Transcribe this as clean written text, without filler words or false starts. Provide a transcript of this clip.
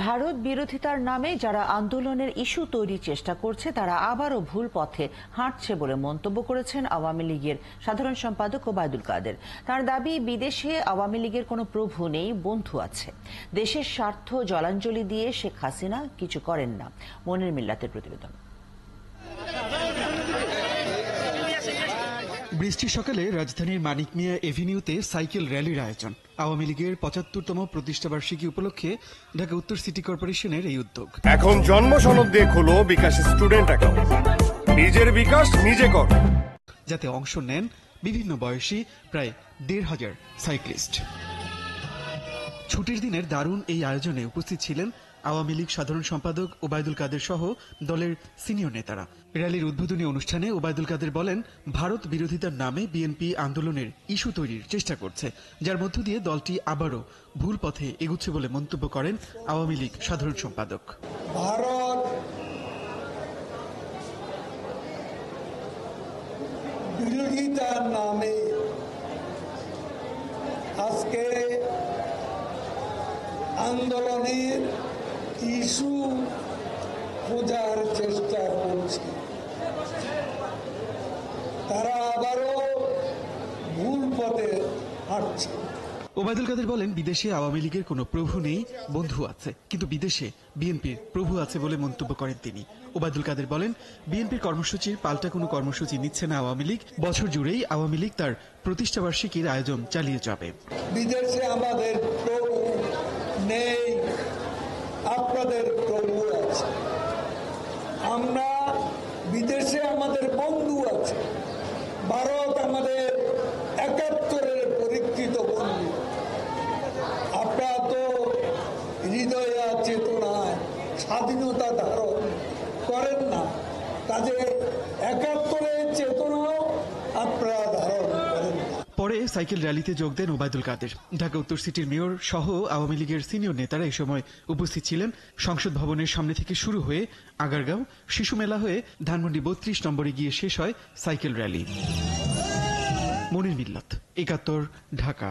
ভারত বিরোধিতার নামে যারা আন্দোলনের ইস্যু তৈরির চেষ্টা করছে তারা আবারও ভুল পথে হাঁটছে বলে মন্তব্য করেছেন আওয়ামী লীগের সাধারণ সম্পাদক ওবায়দুল কাদের। তার দাবি, বিদেশে আওয়ামী লীগের কোনো প্রভু নেই, বন্ধু আছে। দেশের স্বার্থ জলাঞ্জলি দিয়ে শেখ হাসিনা কিছু করেন না। মনির মিল্লাতের প্রতিবেদন। বৃষ্টির সকালে রাজধানীর মানিক মিয়া এভিনিউতে সাইকেল র্যালির আয়োজন। আওয়ামী লীগের ৭৫তম প্রতিষ্ঠাবার্ষিকী উপলক্ষে ঢাকা উত্তর সিটি কর্পোরেশনের এই উদ্যোগ। এখন জন্ম সনদ দিয়ে খোলো বিকাশ স্টুডেন্ট অ্যাকাউন্ট, নিজের বিকাশ নিজে কর, যাতে অংশ নেন বিভিন্ন বয়সী প্রায় ১৫০০ সাইক্লিস্ট। ছুটির দিনের দারুণ এই আয়োজনে উপস্থিত ছিলেন আওয়ামী লীগ সাধারণ সম্পাদক ওবায়দুল কাদের সহ দলের সিনিয়র নেতারা। র্যালির উদ্বোধনী অনুষ্ঠানে ওবায়দুল কাদের বলেন, ভারত বিরোধিতার নামে বিএনপি আন্দোলনের ইস্যু তৈরির চেষ্টা করছে, যার মধ্য দিয়ে দলটি আবারও ভুল পথে এগুচ্ছে বলে মন্তব্য করেন আওয়ামী লীগ সাধারণ সম্পাদক। ভারত বিরোধিতার নামে আজকে আন্দোলনের ইস্যু খোঁজার চেষ্টা করছে। তারা আবারও ভুল পথে হাঁটছে। ওবায়দুল কাদের বলেন, বিদেশে আওয়ামী লীগের কোনো প্রভু নেই, বন্ধু আছে, কিন্তু বিদেশে বিএনপির প্রভু আছে বলে মন্তব্য করেন তিনি। ওবায়দুল কাদের বলেন, বিএনপির কর্মসূচির পাল্টা কোনো কর্মসূচি নিচ্ছে না আওয়ামী লীগ। বছর জুড়েই আওয়ামী লীগ তার প্রতিষ্ঠাবার্ষিকীর আয়োজন চালিয়ে যাবে। বিদেশে আমাদের প্রভু নেই, আপনাদের প্রভু আছে। আমরা বিদেশে আমাদের বন্ধু আছে। ভারত আমাদের ৭১-এর পরীক্ষিত বন্ধু। আপনারা তো হৃদয় চেতনায় স্বাধীনতা ধারণ করেন না, কাজে ৭১-এর চেতনাও আপনারা ধারণ করেন না। পরে সাইকেল র্যালিতে যোগ দেন ওবায়দুল কাদের। ঢাকা উত্তর সিটির মেয়র সহ আওয়ামী লীগের সিনিয়র নেতারা এই সময় উপস্থিত ছিলেন। সংসদ ভবনের সামনে থেকে শুরু হয়ে আগারগাঁও, শিশু মেলা হয়ে ধানমন্ডি ৩২ নম্বরে গিয়ে শেষ হয় সাইকেল র্যালি। মনির মিল্লাত, ৭১, ঢাকা।